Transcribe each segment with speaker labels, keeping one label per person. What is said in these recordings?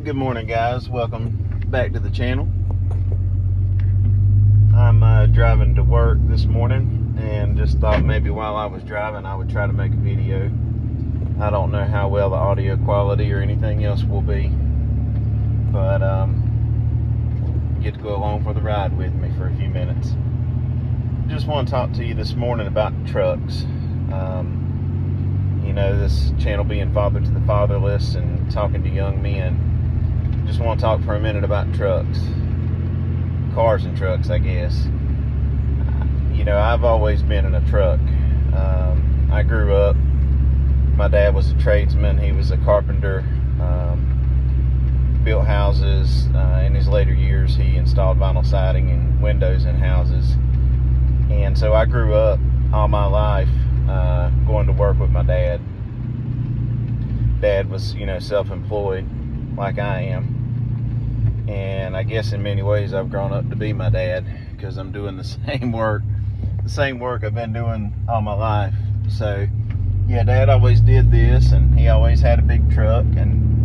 Speaker 1: Good morning, guys. Welcome back to the channel. I'm driving to work this morning and just thought maybe while I was driving I would try to make a video. I don't know how well the audio quality or anything else will be, but you get to go along for the ride with me for a few minutes. Just want to talk to you this morning about trucks. You know, this channel being father to the fatherless and talking to young men. Just want to talk for a minute about trucks. Cars and trucks, I guess. You know, I've always been in a truck. I grew up, my dad was a tradesman. He was a carpenter, built houses. In his later years, he installed vinyl siding and windows in houses. And so I grew up all my life going to work with my dad. Dad was, you know, self-employed like I am. And I guess in many ways I've grown up to be my dad, because I'm doing the same work I've been doing all my life. So yeah, Dad always did this, and he always had a big truck, and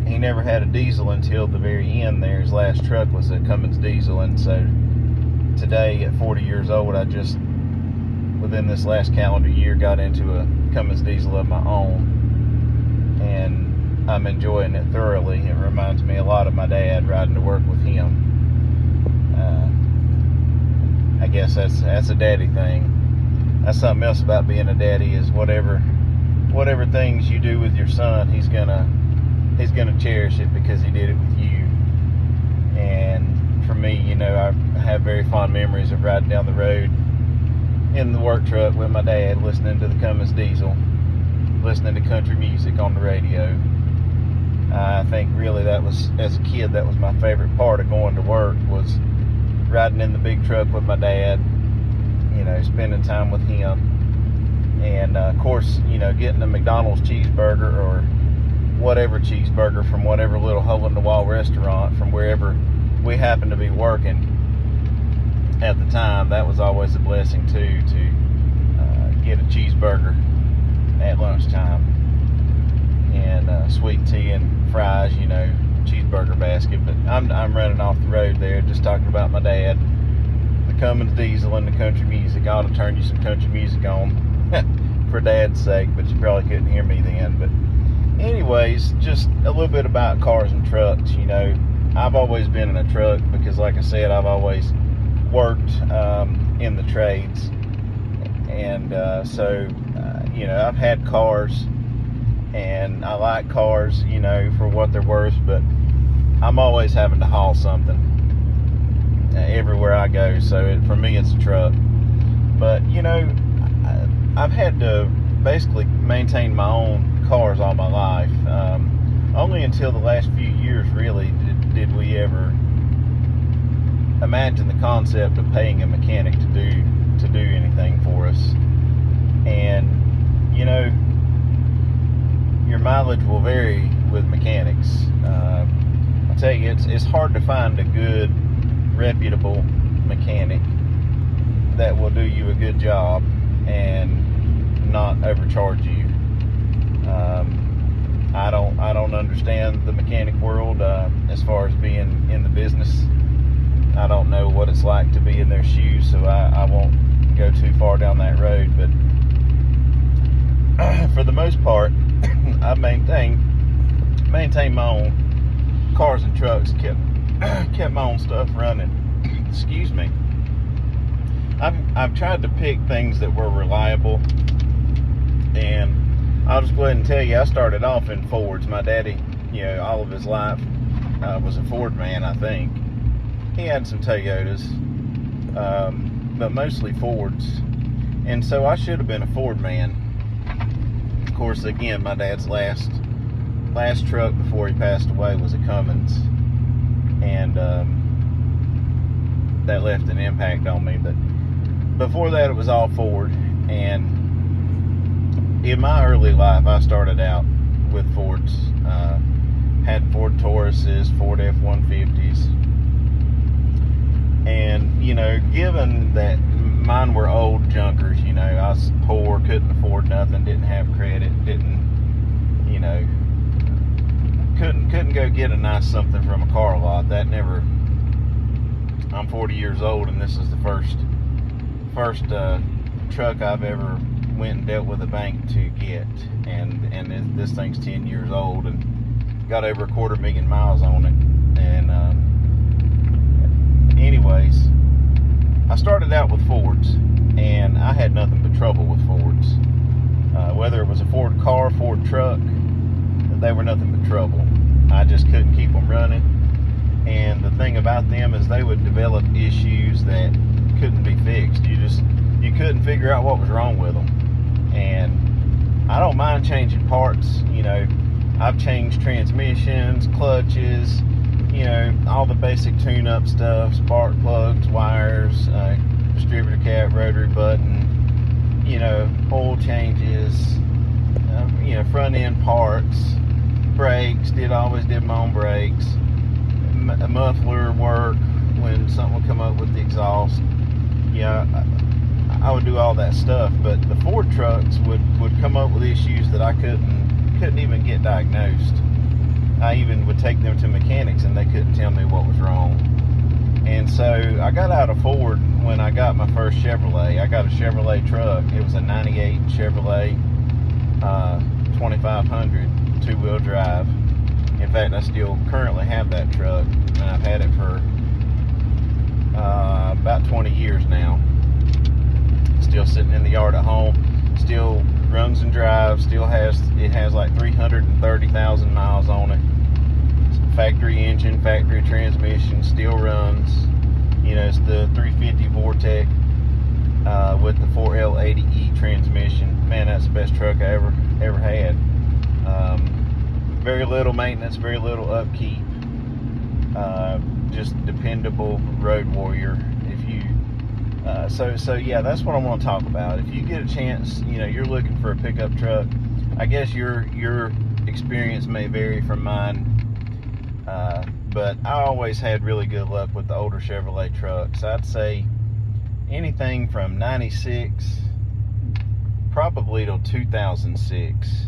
Speaker 1: he never had a diesel until the very end there. His last truck was a Cummins diesel. And so today at 40 years old, I just within this last calendar year got into a Cummins diesel of my own, and I'm enjoying it thoroughly. It reminds me a lot of my dad, riding to work with him. I guess that's a daddy thing. That's something else about being a daddy, is whatever things you do with your son, he's gonna cherish it because he did it with you. And for me, you know, I have very fond memories of riding down the road in the work truck with my dad, listening to the Cummins diesel, listening to country music on the radio. I think really that was, as a kid, that was my favorite part of going to work, was riding in the big truck with my dad, you know, spending time with him. And of course, you know, getting a McDonald's cheeseburger or whatever cheeseburger from whatever little hole in the wall restaurant from wherever we happened to be working at the time. That was always a blessing too, to get a cheeseburger at lunchtime, and sweet tea and fries, you know, cheeseburger basket. But I'm running off the road there, just talking about my dad, the Cummins diesel, and the country music. I ought to turn you some country music on for Dad's sake, but you probably couldn't hear me then. But anyways, just a little bit about cars and trucks. You know, I've always been in a truck because, like I said, I've always worked in the trades. And so you know, I've had cars, and I like cars, you know, for what they're worth, but I'm always having to haul something everywhere I go. So for me, it's a truck. But you know, I've had to basically maintain my own cars all my life. Only until the last few years, really, did we ever imagine the concept of paying a mechanic to do anything for us. And you know, your mileage will vary with mechanics. I tell you, it's hard to find a good, reputable mechanic that will do you a good job and not overcharge you. I don't understand the mechanic world as far as being in the business. I don't know what it's like to be in their shoes, so I won't go too far down that road. But for the most part, I've maintained my own cars and trucks, kept my own stuff running. Excuse me. I've tried to pick things that were reliable, and I'll just go ahead and tell you, I started off in Fords. My daddy, you know, all of his life was a Ford man, I think. He had some Toyotas, but mostly Fords, and so I should have been a Ford man. Of course, again, my dad's last truck before he passed away was a Cummins, and that left an impact on me. But before that, it was all Ford. And in my early life, I started out with Fords. Had Ford Tauruses, Ford F-150s, and you know, given that mine were old junkers, you know, I was poor, couldn't afford nothing, didn't have credit, didn't, you know, go get a nice something from a car lot. That never. I'm 40 years old, and this is the first truck I've ever went and dealt with a bank to get, and this thing's 10 years old and got over 250,000 miles on it. And anyways, I started out with Fords, and I had nothing but trouble with Fords. Whether it was a Ford car, Ford truck, they were nothing but trouble. I just couldn't keep them running. And the thing about them is they would develop issues that couldn't be fixed. You couldn't figure out what was wrong with them. And I don't mind changing parts. I've changed transmissions, clutches, all the basic tune-up stuff, spark plugs, wires, distributor cap, rotary button, oil changes, front end parts, brakes. Always did my own brakes, muffler work when something would come up with the exhaust. I would do all that stuff, but the Ford trucks would come up with issues that I couldn't even get diagnosed. I even would take them to mechanics and they couldn't tell me what was wrong. And so I got out of Ford when I got my first Chevrolet. I got a Chevrolet truck. It was a 98 Chevrolet 2500 two-wheel drive. In fact, I still currently have that truck, and I've had it for about 20 years now. Still sitting in the yard at home, still runs and drives, it has like 330,000 miles on it. It's a factory engine, factory transmission, still runs. It's the 350 Vortec with the 4L80E transmission. Man, that's the best truck I ever had. Very little maintenance, very little upkeep. Just dependable road warrior. So yeah, that's what I want to talk about. If you get a chance, you're looking for a pickup truck. I guess your experience may vary from mine, but I always had really good luck with the older Chevrolet trucks. I'd say anything from 96 probably till 2006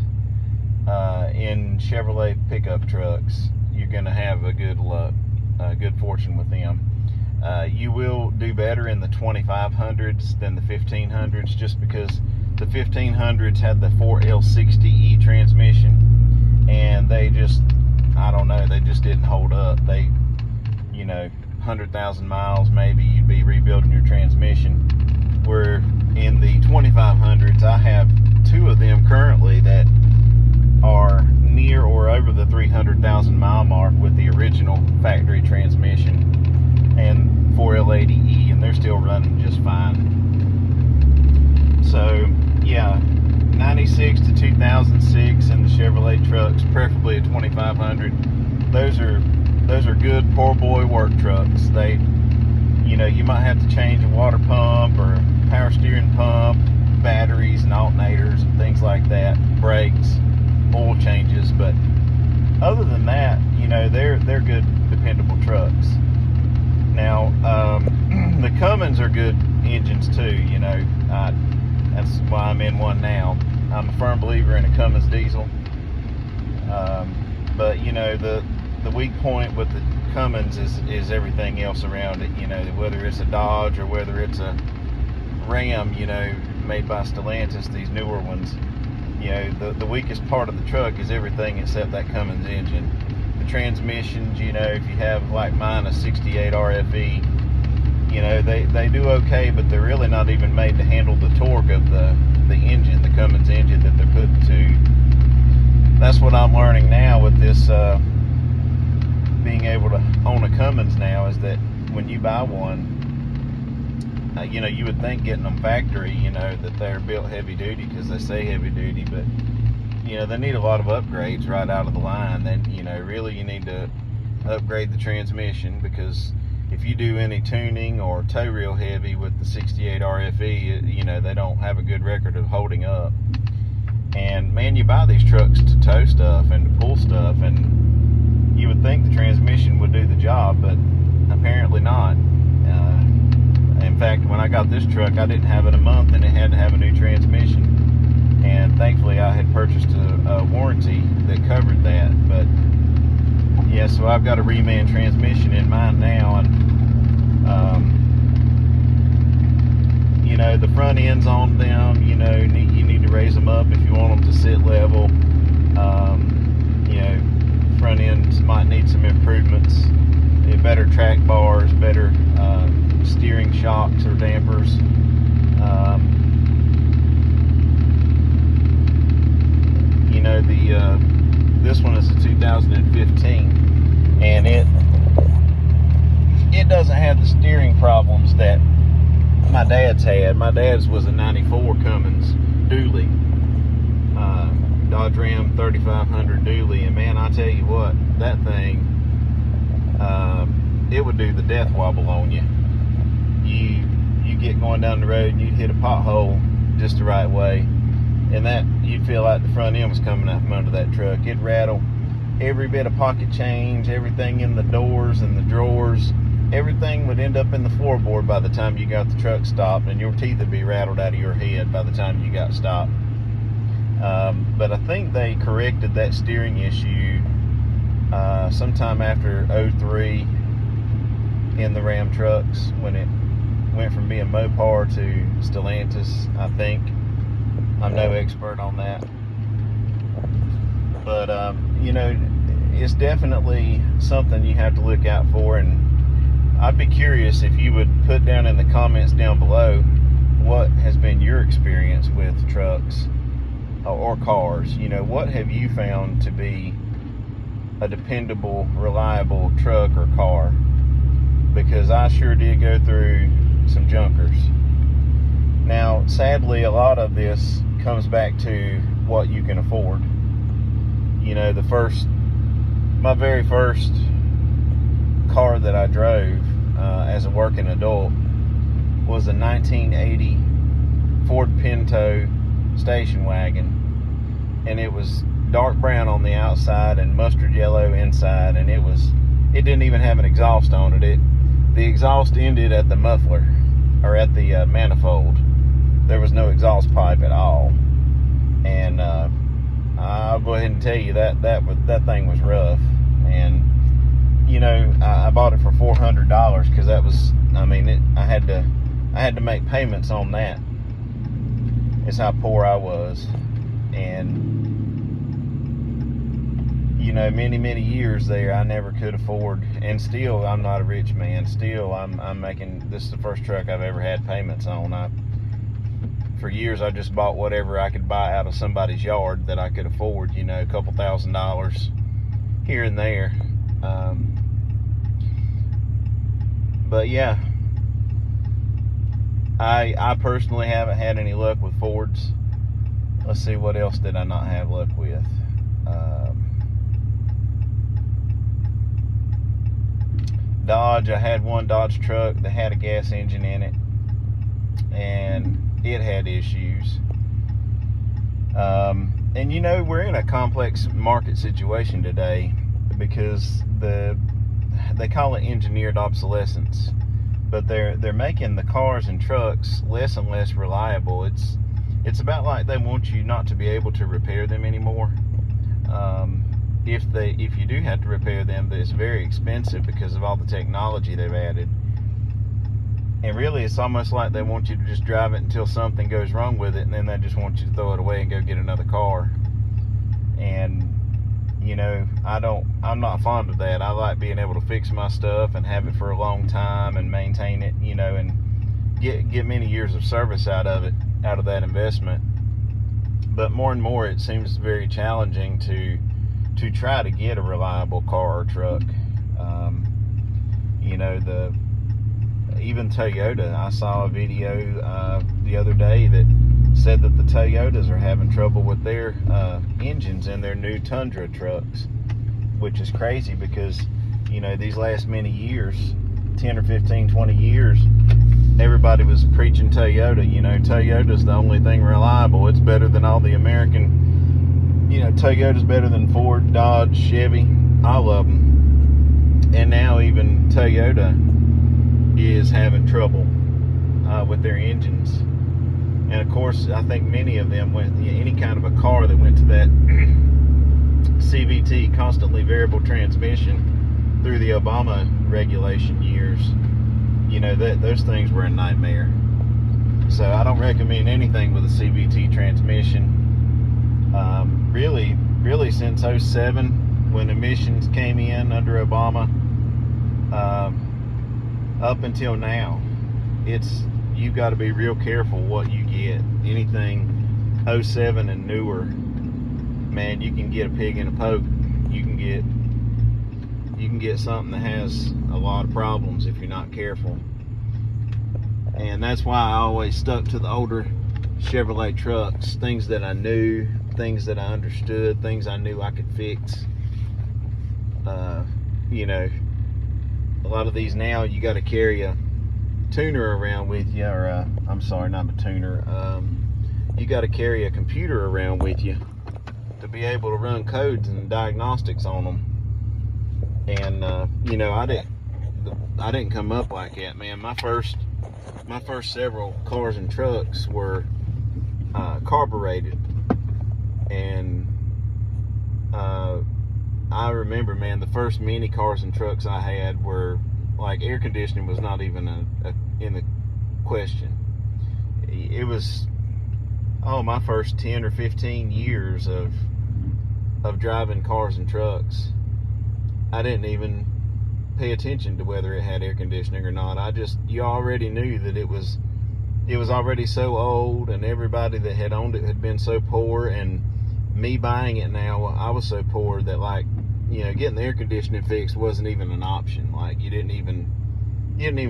Speaker 1: in Chevrolet pickup trucks, you're going to have a good fortune with them. You will do better in the 2500s than the 1500s, just because the 1500s had the 4L60E transmission, and they just didn't hold up. 100,000 miles maybe, you'd be rebuilding your transmission. Where in the 2500s, I have two of them currently that are near or over the 300,000 mile mark with the original factory transmission and 4L80E, and they're still running just fine. So yeah, 96 to 2006 in the Chevrolet trucks, preferably a 2500. Those are good poor boy work trucks. You might have to change a water pump or power steering pump, batteries and alternators and things like that, brakes, oil changes, but other than that, they're good dependable trucks. Now, the Cummins are good engines too. That's why I'm in one now. I'm a firm believer in a Cummins diesel. But the weak point with the Cummins is everything else around it. Whether it's a Dodge or whether it's a Ram, made by Stellantis, these newer ones. The weakest part of the truck is everything except that Cummins engine. The transmissions, if you have like mine, a 68 RFE, they do okay, but they're really not even made to handle the torque of the engine, the Cummins engine that they're put to. That's what I'm learning now with this, being able to own a Cummins now, is that when you buy one, you would think getting them factory, that they're built heavy duty because they say heavy duty, but they need a lot of upgrades right out of the line. Then really you need to upgrade the transmission, because if you do any tuning or tow real heavy with the 68 RFE, they don't have a good record of holding up. And man, you buy these trucks to tow stuff and to pull stuff, and you would think the transmission would do the job, but apparently not. In fact, when I got this truck, I didn't have it a month and it had to have a new transmission, and thankfully I had purchased a warranty that covered that. But yeah, so I've got a reman transmission in mine now, and you know, the front ends on them, you know, you need to raise them up if you want them to sit level. You know, front ends might need some improvements, better track bars, better steering shocks or dampers. You know, this one is a 2015, and it doesn't have the steering problems that my dad's had. My dad's was a 94 Cummins dually, Dodge Ram 3500 dually, and man, I tell you what, that thing, it would do the death wobble on you. You get going down the road and you'd hit a pothole just the right way, and that you'd feel like the front end was coming out from under that truck. It'd rattle every bit of pocket change, everything in the doors and the drawers. Everything would end up in the floorboard by the time you got the truck stopped, and your teeth would be rattled out of your head by the time you got stopped. But I think they corrected that steering issue sometime after '03 in the Ram trucks, when it went from being Mopar to Stellantis, I think. I'm no expert on that. But, you know, it's definitely something you have to look out for, and I'd be curious if you would put down in the comments down below what has been your experience with trucks or cars. You know, what have you found to be a dependable, reliable truck or car? Because I sure did go through some junkers. Now, sadly, a lot of this comes back to what you can afford. You know, my very first car that I drove as a working adult was a 1980 Ford Pinto station wagon, and it was dark brown on the outside and mustard yellow inside, and it didn't even have an exhaust on it. The exhaust ended at the muffler, or at the manifold. There was no exhaust pipe at all, and I'll go ahead and tell you that thing was rough. And you know, I bought it for $400 because that was, I mean, I had to make payments on that. It's how poor I was. And you know, many years there, I never could afford, and still I'm not a rich man. Still I'm making, this is the first truck I've ever had payments on. For years I just bought whatever I could buy out of somebody's yard that I could afford, you know, a couple $1,000s here and there. But yeah, I personally haven't had any luck with Fords. Let's see, what else did I not have luck with? Dodge, I had one Dodge truck that had a gas engine in it, and it had issues. And you know, we're in a complex market situation today, because they call it engineered obsolescence, but they're making the cars and trucks less and less reliable. It's about like they want you not to be able to repair them anymore. If you do have to repair them, it's very expensive because of all the technology they've added. And really, it's almost like they want you to just drive it until something goes wrong with it, and then they just want you to throw it away and go get another car. And you know, I'm not fond of that. I like being able to fix my stuff and have it for a long time and maintain it, you know, and get many years of service out of that investment. But more and more, it seems very challenging to try to get a reliable car or truck. You know, even Toyota, I saw a video the other day that said that the Toyotas are having trouble with their engines in their new Tundra trucks, which is crazy because, you know, these last many years, 10 or 15, 20 years, everybody was preaching Toyota. You know, Toyota's the only thing reliable. It's better than all the American, you know, Toyota's better than Ford, Dodge, Chevy, all of them. And now even Toyota is having trouble with their engines. And of course, I think many of them went, any kind of a car that went to that CV CVT, constantly variable transmission, through the Obama regulation years, you know, those things were a nightmare. So I don't recommend anything with a CVT transmission. Really since 07, when emissions came in under Obama, up until now, you've got to be real careful what you get. Anything 07 and newer, man, you can get a pig in a poke. You can get something that has a lot of problems if you're not careful. And that's why I always stuck to the older Chevrolet trucks, things that I knew, things that I understood, things I knew I could fix. You know, a lot of these now, you got to carry a tuner around with you, or I'm sorry, not a tuner. You got to carry a computer around with you to be able to run codes and diagnostics on them. And you know, I didn't come up like that, man. My first several cars and trucks were carbureted, and I remember, man, the first mini cars and trucks I had were like air conditioning was not even in the question. It was my first 10 or 15 years of driving cars and trucks. I didn't even pay attention to whether it had air conditioning or not. You already knew that it was already so old, and everybody that had owned it had been so poor, and me buying it now, I was so poor that, like, you know, getting the air conditioning fixed wasn't even an option. Like, you didn't even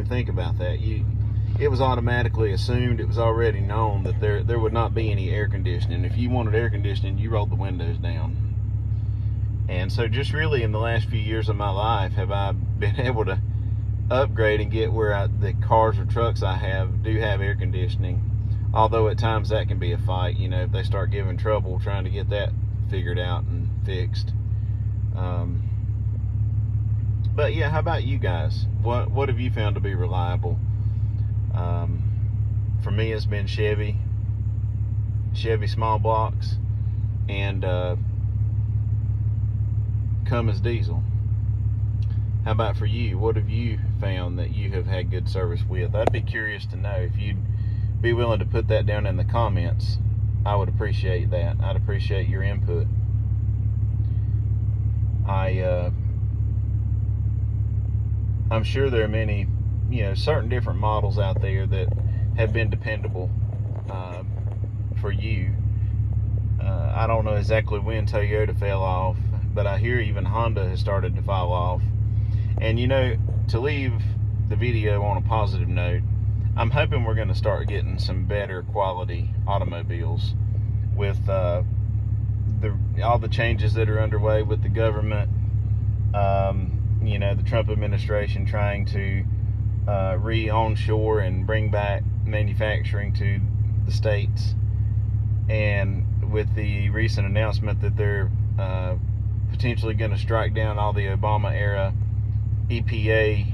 Speaker 1: think about that. It was automatically assumed, it was already known that there would not be any air conditioning. If you wanted air conditioning, you rolled the windows down. And so just really in the last few years of my life have I been able to upgrade and get where the cars or trucks I have do have air conditioning. Although at times that can be a fight, you know, if they start giving trouble trying to get that figured out and fixed. But yeah, how about you guys? What have you found to be reliable? For me, it's been Chevy small blocks, and Cummins diesel. How about for you? What have you found that you have had good service with? I'd be curious to know. If you'd be willing to put that down in the comments, I would appreciate that. I'd appreciate your input. I'm sure there are many, you know, certain different models out there that have been dependable for you. I don't know exactly when Toyota fell off, but I hear even Honda has started to fall off. And, you know, to leave the video on a positive note, I'm hoping we're going to start getting some better quality automobiles with all the changes that are underway with the government. You know, the Trump administration trying to re-onshore and bring back manufacturing to the states, and with the recent announcement that they're potentially going to strike down all the Obama era EPA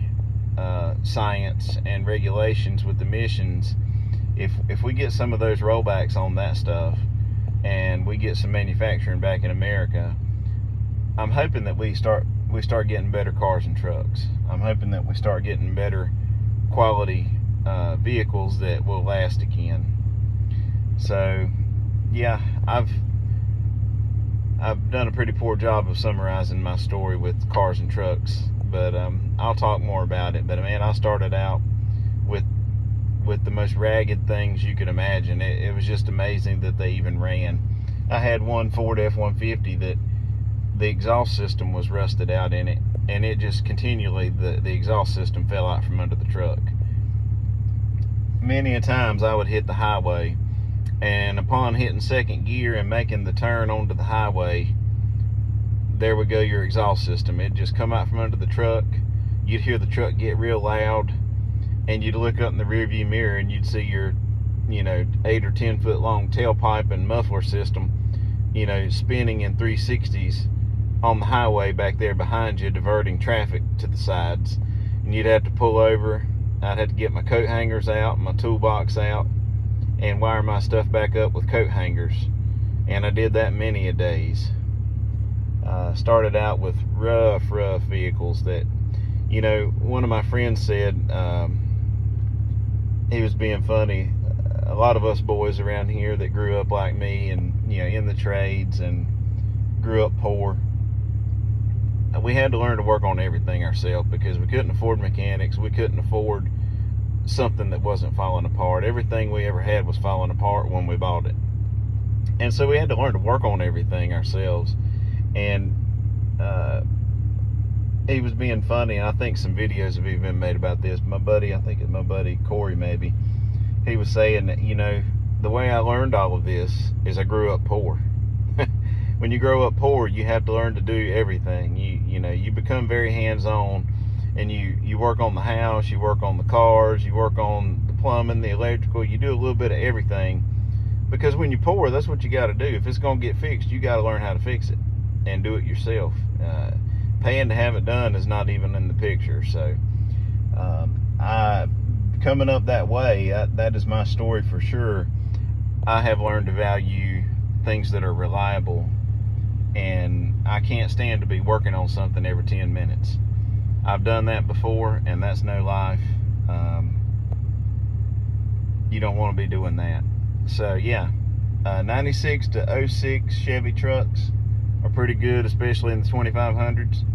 Speaker 1: science and regulations with emissions. If we get some of those rollbacks on that stuff and we get some manufacturing back in America, I'm hoping that we start getting better cars and trucks. I'm hoping that we start getting better quality vehicles that will last again. So yeah, I've done a pretty poor job of summarizing my story with cars and trucks, but I'll talk more about it. But man, I started out with the most ragged things you could imagine. It was just amazing that they even ran. I had one Ford F-150 that the exhaust system was rusted out in it, and it just continually, the exhaust system fell out from under the truck. Many a times I would hit the highway, and upon hitting second gear and making the turn onto the highway, there would go your exhaust system. It'd just come out from under the truck. You'd hear the truck get real loud, and you'd look up in the rearview mirror and you'd see your, you know, 8 or 10 foot long tailpipe and muffler system, you know, spinning in 360s on the highway back there behind you, diverting traffic to the sides. And you'd have to pull over. I'd have to get my coat hangers out, my toolbox out, and wire my stuff back up with coat hangers. And I did that many a days. Started out with rough vehicles that, you know, one of my friends said, he was being funny. A lot of us boys around here that grew up like me and, you know, in the trades and grew up poor, we had to learn to work on everything ourselves because we couldn't afford mechanics. We couldn't afford something that wasn't falling apart. Everything we ever had was falling apart when we bought it. And so we had to learn to work on everything ourselves. And he was being funny, and I think some videos have even been made about this. My buddy, I think it's my buddy Corey maybe, he was saying that, you know, the way I learned all of this is I grew up poor. When you grow up poor, you have to learn to do everything. You know, you become very hands-on, and you work on the house, you work on the cars, you work on the plumbing, the electrical, you do a little bit of everything. Because when you're poor, that's what you got to do. If it's going to get fixed, you got to learn how to fix it and do it yourself. Paying to have it done is not even in the picture. So coming up that way, that is my story for sure. I have learned to value things that are reliable, and I can't stand to be working on something every 10 minutes. I've done that before, and that's no life. You don't want to be doing that. So yeah, 96 to 06 Chevy trucks are pretty good, especially in the 2500s.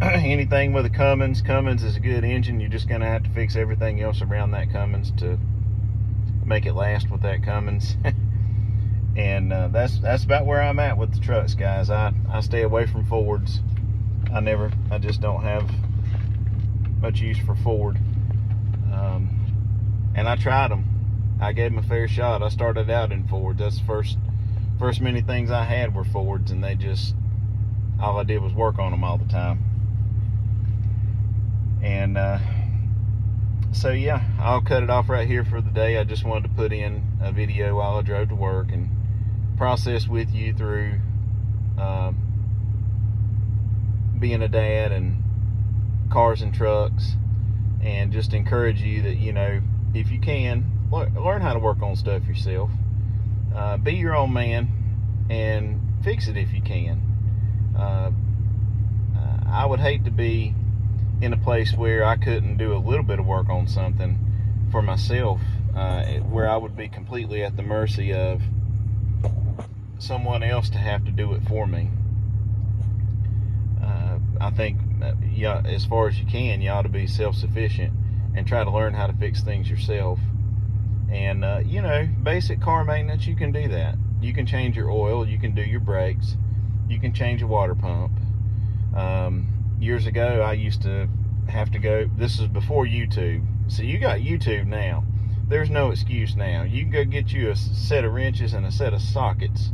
Speaker 1: Anything with a Cummins is a good engine. You're just going to have to fix everything else around that Cummins to make it last with that Cummins. And that's about where I'm at with the trucks, guys. I stay away from Fords. I just don't have much use for Ford. And I tried them. I gave them a fair shot. I started out in Fords. That's the first many things I had were Fords, and all I did was work on them all the time. And so yeah, I'll cut it off right here for the day. I just wanted to put in a video while I drove to work and process with you through being a dad and cars and trucks, and just encourage you that, you know, if you can, learn how to work on stuff yourself. Be your own man and fix it if you can. I would hate to be in a place where I couldn't do a little bit of work on something for myself, where I would be completely at the mercy of someone else to have to do it for me. I think, yeah, as far as you can, you ought to be self-sufficient and try to learn how to fix things yourself. And you know, basic car maintenance, you can do that. You can change your oil, you can do your brakes, you can change a water pump. Years ago, I used to have to go, this is before YouTube, so you got YouTube now. There's no excuse now. You can go get you a set of wrenches and a set of sockets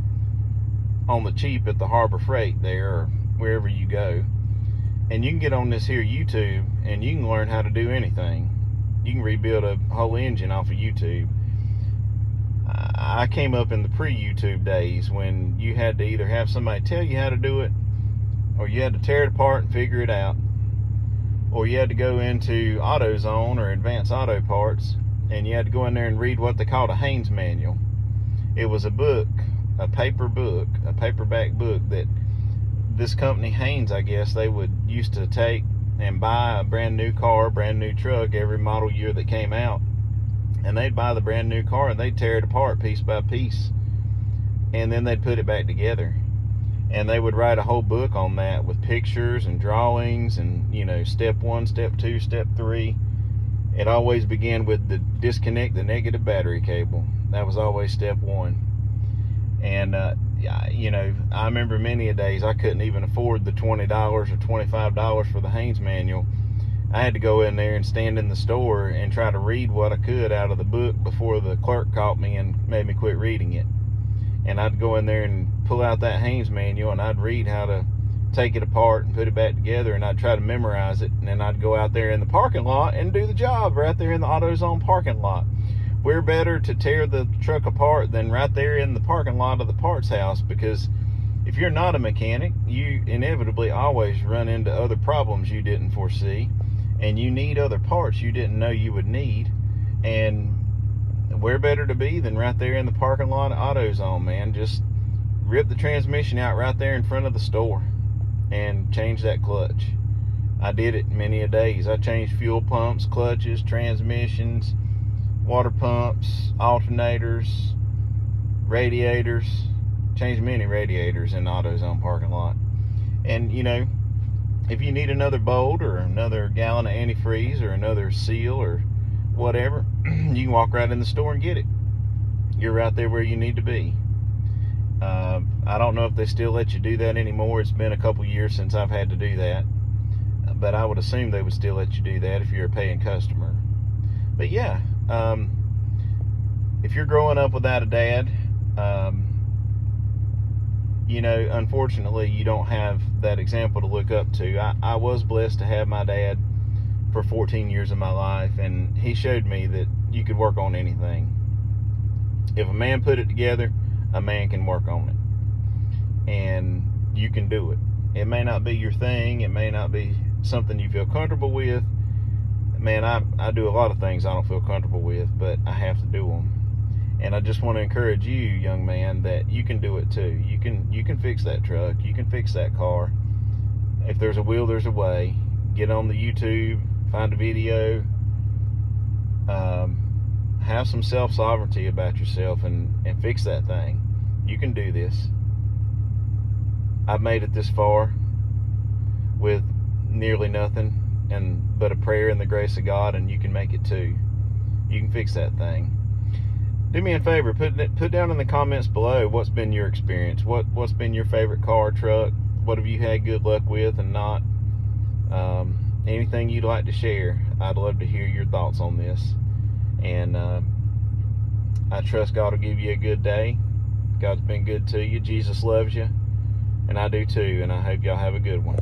Speaker 1: on the cheap at the Harbor Freight there, or wherever you go, and you can get on this here YouTube and you can learn how to do anything. You can rebuild a whole engine off of YouTube. I came up in the pre-YouTube days when you had to either have somebody tell you how to do it, or you had to tear it apart and figure it out, or you had to go into AutoZone or Advanced Auto Parts and you had to go in there and read what they called a Haynes manual. It was a book, a paper book, a paperback book that this company Haynes, I guess, they would used to take and buy a brand new car, brand new truck every model year that came out, and they'd buy the brand new car and they'd tear it apart piece by piece, and then they'd put it back together, and they would write a whole book on that with pictures and drawings and, you know, step 1, step 2, step 3. It always began with the disconnect the negative battery cable. That was always step 1. And you know, I remember many a days I couldn't even afford the $20 or $25 for the Haynes manual. I had to go in there and stand in the store and try to read what I could out of the book before the clerk caught me and made me quit reading it. And I'd go in there and pull out that Haynes manual and I'd read how to take it apart and put it back together, and I'd try to memorize it, and then I'd go out there in the parking lot and do the job right there in the AutoZone parking lot. We're better to tear the truck apart than right there in the parking lot of the parts house, because if you're not a mechanic, you inevitably always run into other problems you didn't foresee, and you need other parts you didn't know you would need. And where better to be than right there in the parking lot of AutoZone, man. Just rip the transmission out right there in front of the store. and change that clutch. I did it many a days. I changed fuel pumps, clutches, transmissions, water pumps, alternators, radiators. Changed many radiators in the AutoZone parking lot. And you know, if you need another bolt or another gallon of antifreeze or another seal or whatever, you can walk right in the store and get it. You're right there where you need to be. I don't know if they still let you do that anymore. It's been a couple years since I've had to do that, but I would assume they would still let you do that if you're a paying customer. But yeah, if you're growing up without a dad, you know, unfortunately you don't have that example to look up to. I was blessed to have my dad for 14 years of my life, and he showed me that you could work on anything. If a man put it together, a man can work on it, and you can do it. It may not be your thing, it may not be something you feel comfortable with. Man, I do a lot of things I don't feel comfortable with, but I have to do them. And I just want to encourage you, young man, that you can do it too. You can fix that truck, you can fix that car. If there's a will, there's a way. Get on the YouTube, find a video, have some self-sovereignty about yourself, and fix that thing. You can do this. I've made it this far with nearly nothing but a prayer and the grace of God, and you can make it too. You can fix that thing. Do me a favor, put down in the comments below what's been your experience. What's been your favorite car, truck? What have you had good luck with and not? Anything you'd like to share, I'd love to hear your thoughts on this. And I trust God will give you a good day. God's been good to you. Jesus loves you, and I do too. And I hope y'all have a good one.